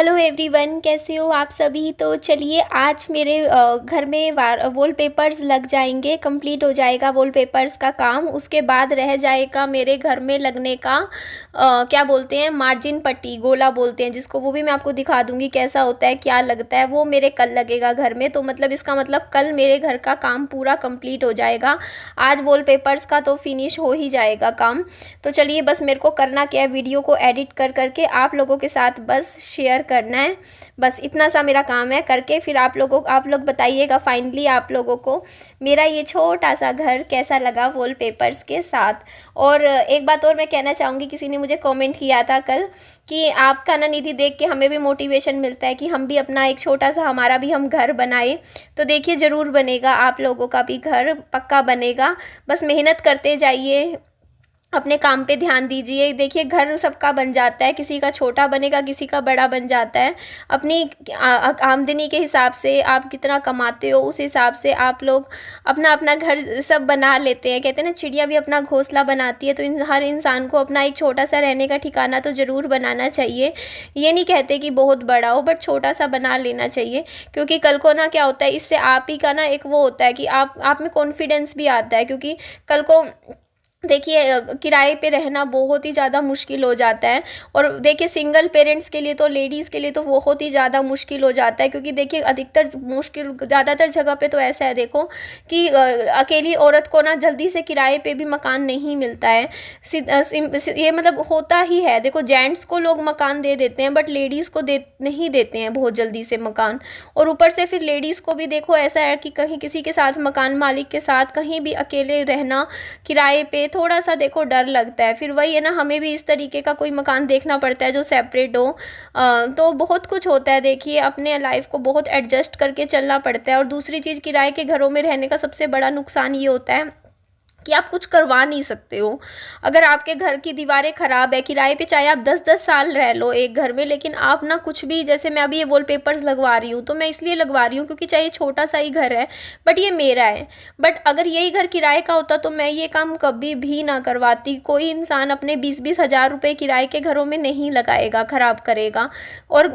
Hello everyone, कैसे हो आप सभी। तो चलिए आज मेरे घर में वॉलपेपर्स लग जाएंगे, कंप्लीट हो जाएगा वॉलपेपर्स का काम। उसके बाद रह जाएगा मेरे घर में लगने का क्या बोलते हैं, मार्जिन पट्टी, गोला बोलते हैं जिसको। वो भी मैं आपको दिखा दूंगी कैसा होता है, क्या लगता है। वो मेरे कल लगेगा घर में, तो मतलब इसका मतलब कल मेरे घर का काम पूरा कंप्लीट हो जाएगा। आज वॉलपेपर्स का तो फिनिश हो ही जाएगा काम। तो चलिए बस मेरे को करना क्या है, वीडियो को एडिट कर करके आप लोगों के साथ बस शेयर करना है। बस इतना सा मेरा काम है, करके फिर आप लोग बताइएगा फाइनली आप लोगों को मेरा ये छोटा सा घर कैसा लगा वॉलपेपर्स के साथ। और एक बात और मैं कहना चाहूँगी, किसी ने मुझे कमेंट किया था कल कि आपका ना निधि देख के हमें भी मोटिवेशन मिलता है कि हम भी अपना एक छोटा सा, हमारा भी हम घर बनाए। तो देखिए ज़रूर बनेगा, आप लोगों का भी घर पक्का बनेगा। बस मेहनत करते जाइए, अपने काम पे ध्यान दीजिए। देखिए घर सबका बन जाता है, किसी का छोटा बनेगा, किसी का बड़ा बन जाता है। अपनी आमदनी के हिसाब से आप कितना कमाते हो उस हिसाब से आप लोग अपना अपना घर सब बना लेते हैं। कहते हैं ना, चिड़िया भी अपना घोंसला बनाती है। तो हर इंसान को अपना एक छोटा सा रहने का ठिकाना तो ज़रूर बनाना चाहिए। ये नहीं कहते कि बहुत बड़ा हो, बट छोटा सा बना लेना चाहिए। क्योंकि कल को ना क्या होता है, इससे आप ही का ना एक वो होता है कि आप में कॉन्फिडेंस भी आता है। क्योंकि कल को देखिए किराए पे रहना बहुत ही ज़्यादा मुश्किल हो जाता है। और देखिए सिंगल पेरेंट्स के लिए तो, लेडीज़ के लिए तो बहुत ही ज़्यादा मुश्किल हो जाता है। क्योंकि देखिए अधिकतर मुश्किल, ज़्यादातर जगह पे तो ऐसा है देखो कि अकेली औरत को ना जल्दी से किराए पे भी मकान नहीं मिलता है। ये मतलब होता ही है। देखो जेंट्स को लोग मकान दे देते हैं, बट लेडीज़ को नहीं देते हैं बहुत जल्दी से मकान। और ऊपर से फिर लेडीज़ को भी देखो ऐसा है कि कहीं किसी के साथ, मकान मालिक के साथ कहीं भी अकेले रहना किराए पे थोड़ा सा देखो डर लगता है। फिर वही है ना, हमें भी इस तरीके का कोई मकान देखना पड़ता है जो सेपरेट हो। तो बहुत कुछ होता है। देखिए अपने लाइफ को बहुत एडजस्ट करके चलना पड़ता है। और दूसरी चीज़, किराए के घरों में रहने का सबसे बड़ा नुकसान ये होता है कि आप कुछ करवा नहीं सकते हो। अगर आपके घर की दीवारें ख़राब है, किराए पे चाहे आप 10-10 साल रह लो एक घर में, लेकिन आप ना कुछ भी, जैसे मैं अभी ये वॉलपेपर्स लगवा रही हूँ तो मैं इसलिए लगवा रही हूँ क्योंकि चाहे छोटा सा ही घर है बट ये मेरा है। बट अगर यही घर किराए का होता तो मैं ये काम कभी भी ना करवाती। कोई इंसान अपने 20-20 हज़ार रुपये किराए के घरों में नहीं लगाएगा, ख़राब करेगा। और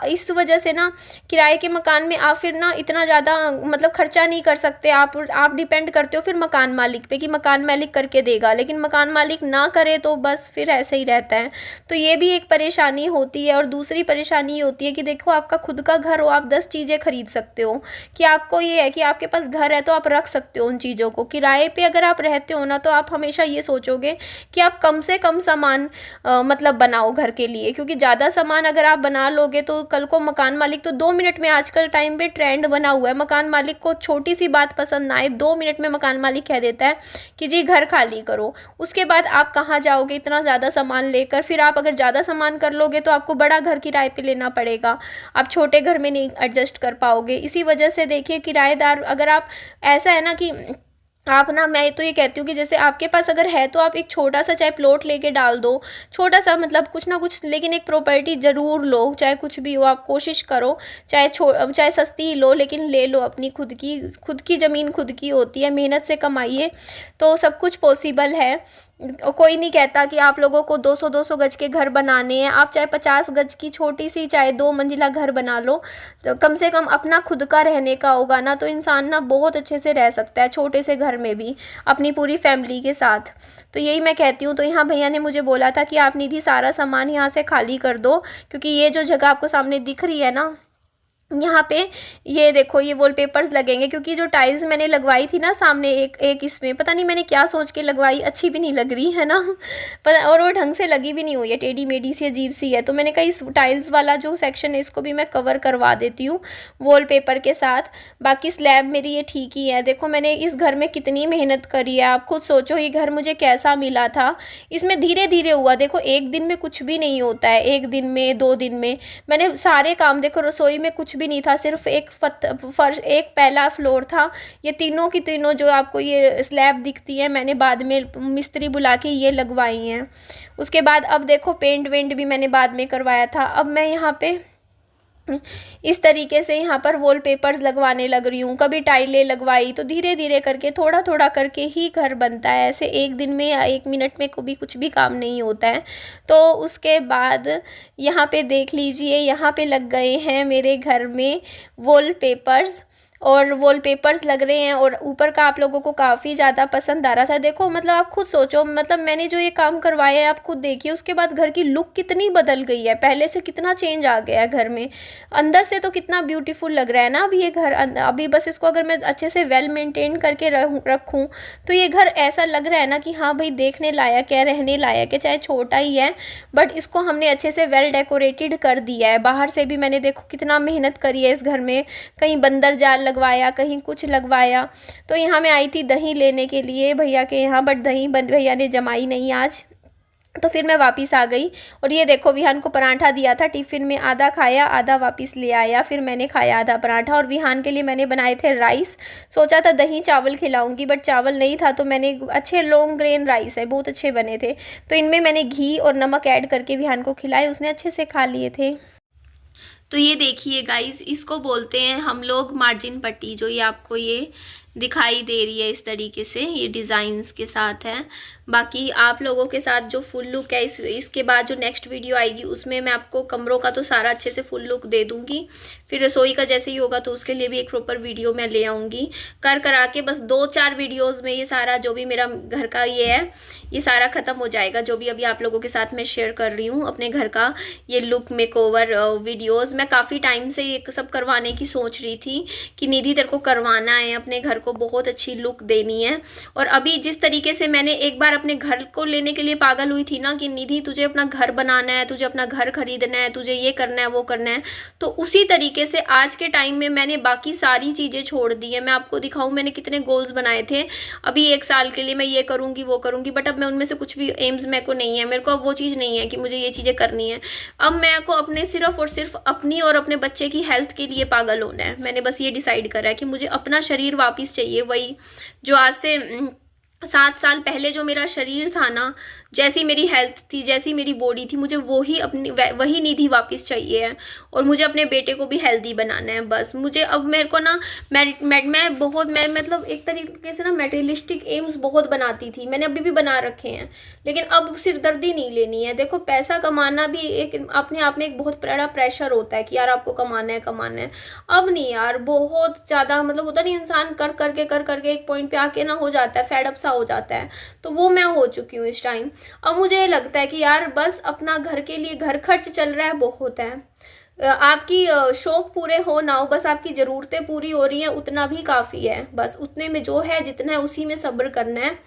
इस वजह से ना किराए के मकान में आप फिर ना इतना ज़्यादा मतलब खर्चा नहीं कर सकते। आप डिपेंड करते हो फिर मकान मालिक पे कि मकान मालिक करके देगा, लेकिन मकान मालिक ना करे तो बस फिर ऐसे ही रहता है। तो ये भी एक परेशानी होती है। और दूसरी परेशानी ये होती है कि देखो आपका खुद का घर हो, आप 10 चीज़ें खरीद सकते हो। कि आपको ये है कि आपके पास घर है तो आप रख सकते हो उन चीज़ों को। किराए पे अगर आप रहते हो ना, तो आप हमेशा ये सोचोगे कि आप कम से कम सामान मतलब बनाओ घर के लिए। क्योंकि ज़्यादा सामान अगर आप बना लोगे तो कल को मकान मालिक तो 2 मिनट में, आजकल टाइम पे ट्रेंड बना हुआ है, मकान मालिक को छोटी सी बात पसंद ना आए 2 मिनट में मकान मालिक कह देता है कि जी घर खाली करो। उसके बाद आप कहाँ जाओगे इतना ज़्यादा सामान लेकर। फिर आप अगर ज़्यादा सामान कर लोगे तो आपको बड़ा घर किराए पे लेना पड़ेगा, आप छोटे घर में नहीं एडजस्ट कर पाओगे। इसी वजह से देखिए किराएदार, अगर आप, ऐसा है ना कि आप ना, मैं तो ये कहती हूँ कि जैसे आपके पास अगर है तो आप एक छोटा सा चाहे प्लॉट लेके डाल दो, छोटा सा मतलब कुछ ना कुछ, लेकिन एक प्रॉपर्टी ज़रूर लो। चाहे कुछ भी हो आप कोशिश करो, चाहे सस्ती ही लो लेकिन ले लो। अपनी खुद की ज़मीन खुद की होती है, मेहनत से कमाइए तो सब कुछ पॉसिबल है। कोई नहीं कहता कि आप लोगों को 200-200 गज के घर बनाने हैं। आप चाहे 50 गज की छोटी सी, चाहे 2 मंजिला घर बना लो, तो कम से कम अपना खुद का रहने का होगा ना, तो इंसान ना बहुत अच्छे से रह सकता है छोटे से घर में भी, अपनी पूरी फैमिली के साथ। तो यही मैं कहती हूँ। तो यहाँ भैया ने मुझे बोला था कि आप निधि सारा सामान यहाँ से खाली कर दो, क्योंकि ये जो जगह आपको सामने दिख रही है ना, यहाँ पे ये देखो ये वॉलपेपर्स लगेंगे। क्योंकि जो टाइल्स मैंने लगवाई थी ना सामने, एक इसमें पता नहीं मैंने क्या सोच के लगवाई, अच्छी भी नहीं लग रही है ना पर, और वो ढंग से लगी भी नहीं हुई है, टेढ़ी मेढ़ी सी अजीब सी है। तो मैंने कहा इस टाइल्स वाला जो सेक्शन है इसको भी मैं कवर करवा देती हूँ वॉलपेपर के साथ। बाकी स्लैब मेरी ये ठीक ही है। देखो मैंने इस घर में कितनी मेहनत करी है, आप खुद सोचो ये घर मुझे कैसा मिला था। इसमें धीरे धीरे हुआ। देखो एक दिन में कुछ भी नहीं होता है, 1 दिन में 2 दिन में मैंने सारे काम, देखो रसोई में कुछ भी नहीं था, सिर्फ एक फर्श, एक पहला फ्लोर था। ये तीनों की तीनों जो आपको ये स्लैब दिखती है मैंने बाद में मिस्त्री बुला के ये लगवाई हैं। उसके बाद अब देखो पेंट वेंट भी मैंने बाद में करवाया था। अब मैं यहाँ पे इस तरीके से यहाँ पर वॉलपेपर्स लगवाने लग रही हूँ, कभी टाइलें लगवाई। तो धीरे धीरे करके थोड़ा थोड़ा करके ही घर बनता है, ऐसे एक दिन में या एक मिनट में कभी कुछ भी काम नहीं होता है। तो उसके बाद यहाँ पे देख लीजिए, यहाँ पे लग गए हैं मेरे घर में वॉलपेपर्स, और वॉलपेपर्स लग रहे हैं, और ऊपर का आप लोगों को काफ़ी ज़्यादा पसंद आ रहा था। देखो मतलब आप खुद सोचो, मतलब मैंने जो ये काम करवाया है आप खुद देखिए, उसके बाद घर की लुक कितनी बदल गई है, पहले से कितना चेंज आ गया है घर में। अंदर से तो कितना ब्यूटीफुल लग रहा है ना अभी ये घर। अभी बस इसको अगर मैं अच्छे से वेल मेंटेन करके रखूँ तो ये घर ऐसा लग रहा है ना कि हाँ भाई देखने लायक है, रहने लायक है, चाहे छोटा ही है बट इसको हमने अच्छे से वेल डेकोरेटेड कर दिया है। बाहर से भी मैंने देखो कितना मेहनत करी है इस घर में, कहीं बंदर जाल लगवाया, कहीं कुछ लगवाया। तो यहाँ मैं आई थी दही लेने के लिए भैया के यहाँ, बट दही भैया ने जमाई नहीं आज, तो फिर मैं वापस आ गई। और ये देखो विहान को पराठा दिया था टिफ़िन में, आधा खाया आधा वापस ले आया, फिर मैंने खाया आधा पराठा। और विहान के लिए मैंने बनाए थे राइस, सोचा था दही चावल खिलाऊंगी बट चावल नहीं था, तो मैंने अच्छे लॉन्ग ग्रेन राइस है, बहुत अच्छे बने थे, तो इनमें मैंने घी और नमक ऐड करके विहान को खिलाए, उसने अच्छे से खा लिए थे। तो ये देखिए गाइस, इसको बोलते हैं हम लोग मार्जिन पट्टी, जो ये आपको ये दिखाई दे रही है इस तरीके से, ये डिज़ाइंस के साथ है। बाकी आप लोगों के साथ जो फुल लुक है इसके बाद जो नेक्स्ट वीडियो आएगी उसमें मैं आपको कमरों का तो सारा अच्छे से फुल लुक दे दूंगी। फिर रसोई का जैसे ही होगा तो उसके लिए भी एक प्रॉपर वीडियो मैं ले आऊँगी कर करा के। बस 2-4 वीडियोज़ में ये सारा जो भी मेरा घर का ये है ये सारा ख़त्म हो जाएगा, जो भी अभी आप लोगों के साथ मैं शेयर कर रही हूँ अपने घर का ये लुक मेकओवर वीडियोज़। मैं काफ़ी टाइम से ये सब करवाने की सोच रही थी कि निधि तेरे को करवाना है, अपने घर को बहुत अच्छी लुक देनी है। और अभी जिस तरीके से मैंने एक बार अपने घर को लेने के लिए पागल हुई थी ना कि निधि तुझे अपना घर बनाना है, तुझे अपना घर खरीदना है, तुझे ये करना है वो करना है, तो उसी तरीके से आज के टाइम में मैंने बाकी सारी चीज़ें छोड़ दी है। मैं आपको दिखाऊं मैंने कितने गोल्स बनाए थे अभी 1 साल के लिए, मैं ये करूंगी वो करूंगी, बट अब मैं उनमें से कुछ भी एम्स मेरे को नहीं है, मेरे को अब वो चीज़ नहीं है कि मुझे ये चीज़ें करनी है। अब मेरे को अपने सिर्फ और सिर्फ अपनी और अपने बच्चे की हेल्थ के लिए पागल होना है। मैंने बस ये डिसाइड करा है कि मुझे अपना शरीर वापस चाहिए, वही जो आज से 7 साल पहले जो मेरा शरीर था ना, जैसी मेरी हेल्थ थी, जैसी मेरी बॉडी थी, मुझे वही निधि वापस चाहिए है। और मुझे अपने बेटे को भी हेल्दी बनाना है। बस मुझे अब मेरे को ना मैं मतलब एक तरीके से ना मेटेरियलिस्टिक एम्स बहुत बनाती थी, मैंने अभी भी बना रखे हैं, लेकिन अब सिरदर्दी नहीं लेनी है। देखो पैसा कमाना भी एक अपने आप में एक बहुत बड़ा प्रेशर होता है कि यार आपको कमाना है। अब नहीं यार, बहुत ज़्यादा मतलब होता नहीं, इंसान कर करके एक पॉइंट पे आके ना हो जाता है, फेड अप सा हो जाता है। तो वो मैं हो चुकी हूँ इस टाइम। अब मुझे ये लगता है कि यार बस अपना घर के लिए, घर खर्च चल रहा है बहुत है, आपकी शौक पूरे हो ना हो, बस आपकी ज़रूरतें पूरी हो रही हैं उतना भी काफ़ी है। बस उतने में जो है जितना है उसी में सब्र करना है।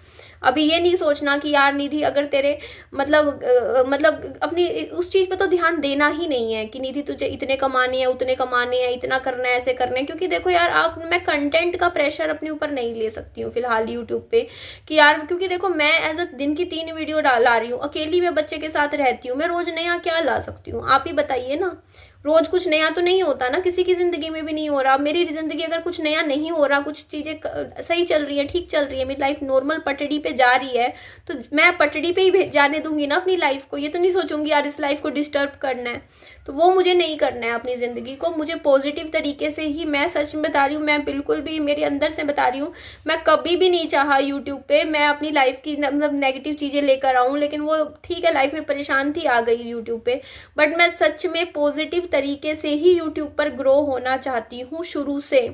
अभी ये नहीं सोचना कि यार निधि अगर तेरे मतलब अपनी उस चीज़ पे तो ध्यान देना ही नहीं है कि निधि तुझे इतने कमाने हैं उतने कमाने हैं, इतना करना है ऐसे करना है। क्योंकि देखो यार मैं कंटेंट का प्रेशर अपने ऊपर नहीं ले सकती हूँ फिलहाल यूट्यूब पे कि यार, क्योंकि देखो मैं एज अ दिन की 3 वीडियो ला रही हूँ, अकेली मैं बच्चे के साथ रहती हूँ, मैं रोज़ नया क्या ला सकती हूँ? आप ही बताइए ना। रोज कुछ नया तो नहीं होता ना, किसी की जिंदगी में भी नहीं हो रहा। मेरी जिंदगी अगर कुछ नया नहीं हो रहा, कुछ चीजें सही चल रही है, ठीक चल रही है, मेरी लाइफ नॉर्मल पटड़ी पे जा रही है, तो मैं पटड़ी पे ही जाने दूंगी ना अपनी लाइफ को। ये तो नहीं सोचूंगी यार इस लाइफ को डिस्टर्ब करना है, तो वो मुझे नहीं करना है अपनी ज़िंदगी को। मुझे पॉजिटिव तरीके से ही, मैं सच में बता रही हूँ, मैं बिल्कुल भी मेरे अंदर से बता रही हूँ, मैं कभी भी नहीं चाहा यूट्यूब पे मैं अपनी लाइफ की मतलब नेगेटिव चीज़ें लेकर आऊँ। लेकिन वो ठीक है, लाइफ में परेशान थी, आ गई यूट्यूब पे, बट मैं सच में पॉजिटिव तरीके से ही यूट्यूब पर ग्रो होना चाहती हूँ शुरू से।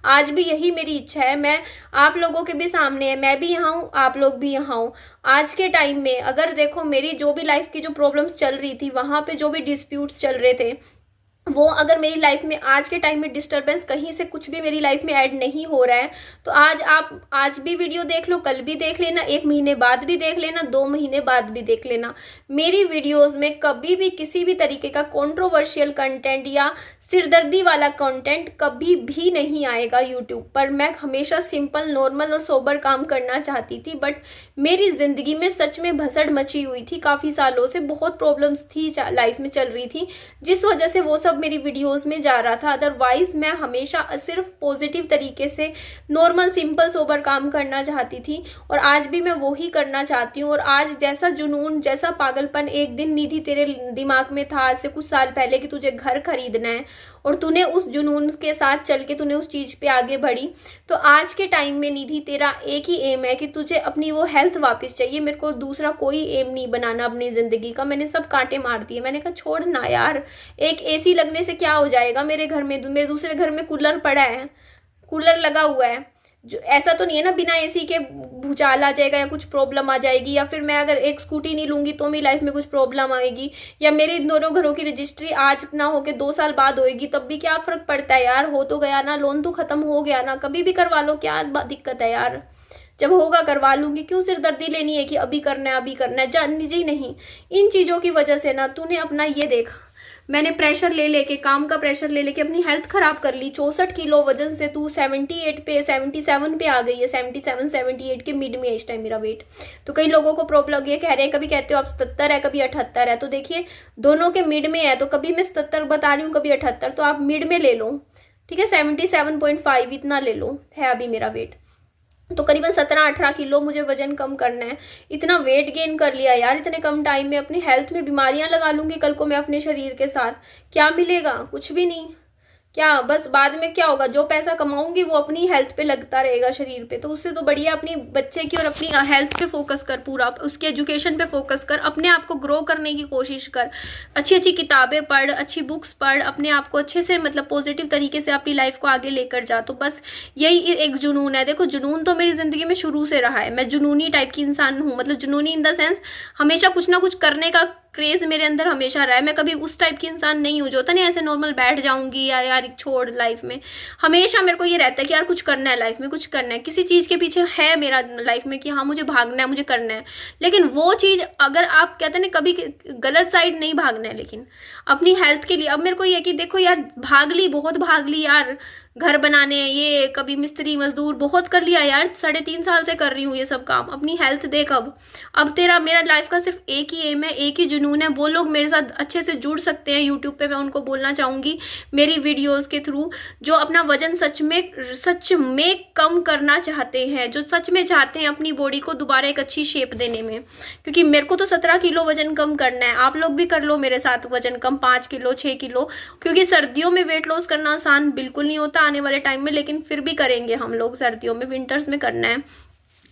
आज भी यही मेरी इच्छा है। मैं आप लोगों के भी सामने है, मैं भी यहाँ हूँ, आप लोग भी यहाँ हो। आज के टाइम में अगर देखो मेरी जो भी लाइफ की जो प्रॉब्लम्स चल रही थी, वहाँ पे जो भी डिस्प्यूट्स चल रहे थे, वो अगर मेरी लाइफ में आज के टाइम में डिस्टरबेंस कहीं से कुछ भी मेरी लाइफ में ऐड नहीं हो रहा है, तो आप आज भी वीडियो देख लो, कल भी देख लेना, 1 महीने बाद भी देख लेना, 2 महीने बाद भी देख लेना, मेरी वीडियोस में कभी भी किसी भी तरीके का कंट्रोवर्शियल कंटेंट या सिरदर्दी वाला कंटेंट कभी भी नहीं आएगा यूट्यूब पर। मैं हमेशा सिंपल, नॉर्मल और सोबर काम करना चाहती थी, बट मेरी जिंदगी में सच में भसड़ मची हुई थी। काफ़ी सालों से बहुत प्रॉब्लम्स थी, लाइफ में चल रही थी, जिस वजह से वो सब मेरी वीडियोस में जा रहा था। अदरवाइज मैं हमेशा सिर्फ पॉजिटिव तरीके से नॉर्मल, सिंपल, सोबर काम करना चाहती थी, और आज भी मैं वो ही करना चाहती हूँ। और आज जैसा जुनून, जैसा पागलपन एक दिन निधि तेरे दिमाग में था आज से कुछ साल पहले कि तुझे घर खरीदना है, और तूने उस जुनून के साथ चल के तूने उस चीज़ पे आगे बढ़ी। तो आज के टाइम में निधि तेरा एक ही एम है कि तुझे अपनी वो हेल्थ वापस चाहिए। मेरे को दूसरा कोई एम नहीं बनाना अपनी ज़िंदगी का, मैंने सब कांटे मार दिए। मैंने कहा छोड़ ना यार, एक एसी लगने से क्या हो जाएगा, मेरे घर में, मेरे दूसरे घर में कूलर पड़ा है, कूलर लगा हुआ है। जो ऐसा तो नहीं है ना बिना एसी के भूचाल आ जाएगा या कुछ प्रॉब्लम आ जाएगी, या फिर मैं अगर एक स्कूटी नहीं लूंगी तो मेरी लाइफ में कुछ प्रॉब्लम आएगी, या मेरे इन दोनों घरों की रजिस्ट्री आज ना होके 2 साल बाद होएगी, तब भी क्या फर्क पड़ता है यार। हो तो गया ना, लोन तो खत्म हो गया ना, कभी भी करवा लो, क्या दिक्कत है यार। जब होगा करवा लूंगी, क्यों सिरदर्दी लेनी है कि अभी करना है अभी करना है। जान जी नहीं, इन चीजों की वजह से ना तूने अपना ये देखा, मैंने प्रेशर ले लेके, काम का प्रेशर ले लेके अपनी हेल्थ खराब कर ली। 64 किलो वजन से तू 78 पे 77 पे आ गई है, 77 78 के मिड में इस टाइम मेरा वेट। तो कई लोगों को प्रॉब्लम ये कह रहे हैं, कभी कहते हो आप 77 है, कभी 78 है। तो देखिए दोनों के मिड में है, तो कभी मैं 77 बता रही हूँ, कभी 78, तो आप मिड में ले लो, ठीक है। 77.5 इतना ले लो है अभी मेरा वेट। तो करीबन 17-18 किलो मुझे वजन कम करना है। इतना वेट गेन कर लिया यार इतने कम टाइम में। अपनी हेल्थ में बीमारियां लगा लूंगी कल को मैं अपने शरीर के साथ, क्या मिलेगा? कुछ भी नहीं। क्या बस बाद में क्या होगा, जो पैसा कमाऊंगी वो अपनी हेल्थ पे लगता रहेगा, शरीर पे। तो उससे तो बढ़िया अपनी बच्चे की और अपनी हेल्थ पे फोकस कर, पूरा उसके एजुकेशन पे फोकस कर, अपने आप को ग्रो करने की कोशिश कर, अच्छी अच्छी किताबें पढ़, अच्छी बुक्स पढ़, अपने आप को अच्छे से मतलब पॉजिटिव तरीके से अपनी लाइफ को आगे लेकर जा। तो बस यही एक जुनून है। देखो जुनून तो मेरी जिंदगी में शुरू से रहा है, मैं जुनूनी टाइप की इंसान हूँ, मतलब जुनूनी इन द सेंस हमेशा कुछ ना कुछ करने का क्रेज मेरे अंदर हमेशा रहा है। मैं कभी उस टाइप की इंसान नहीं हूँ जो होता नहीं ऐसे नॉर्मल बैठ जाऊंगी यार यार छोड़ लाइफ में। हमेशा मेरे को ये रहता है कि यार कुछ करना है लाइफ में, कुछ करना है, किसी चीज के पीछे है मेरा लाइफ में कि हाँ मुझे भागना है, मुझे करना है। लेकिन वो चीज अगर आप कहते हैं ना कभी गलत साइड नहीं भागना है, लेकिन अपनी हेल्थ के लिए। अब मेरे को ये कि देखो यार भाग ली, बहुत भाग ली यार, घर बनाने, ये कभी मिस्त्री मजदूर बहुत कर लिया यार, 3.5 साल से कर रही हूँ ये सब काम। अपनी हेल्थ देख। अब तेरा मेरा लाइफ का सिर्फ एक ही एम है, एक ही जुनून है। वो लोग मेरे साथ अच्छे से जुड़ सकते हैं यूट्यूब पे, मैं उनको बोलना चाहूंगी मेरी वीडियोस के थ्रू, जो अपना वजन सच में कम करना चाहते हैं, जो सच में चाहते हैं अपनी बॉडी को दोबारा एक अच्छी शेप देने में। क्योंकि मेरे को तो 17 किलो वजन कम करना है, आप लोग भी कर लो मेरे साथ वजन कम, 5 किलो 6 किलो। क्योंकि सर्दियों में वेट लॉस करना आसान बिल्कुल नहीं होता आने वाले टाइम में, लेकिन फिर भी करेंगे हम लोग सर्दियों में, विंटर्स में करना है,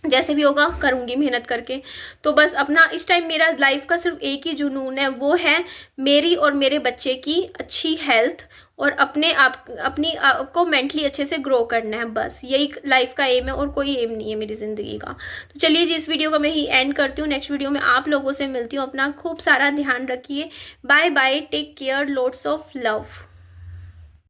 जैसे भी होगा करूंगी मेहनत करके। तो बस अपना इस टाइम मेरा लाइफ का सिर्फ एक ही जुनून है, वो है मेरी और मेरे बच्चे की अच्छी हेल्थ, और अपनी को मेंटली अच्छे से ग्रो करना है। बस यही लाइफ का एम है और कोई एम नहीं है मेरी जिंदगी का। तो चलिए जी, इस वीडियो को मैं ही एंड करती हूँ, नेक्स्ट वीडियो में आप लोगों से मिलती हूँ। अपना खूब सारा ध्यान रखिए। Bye bye, take care, loads of love.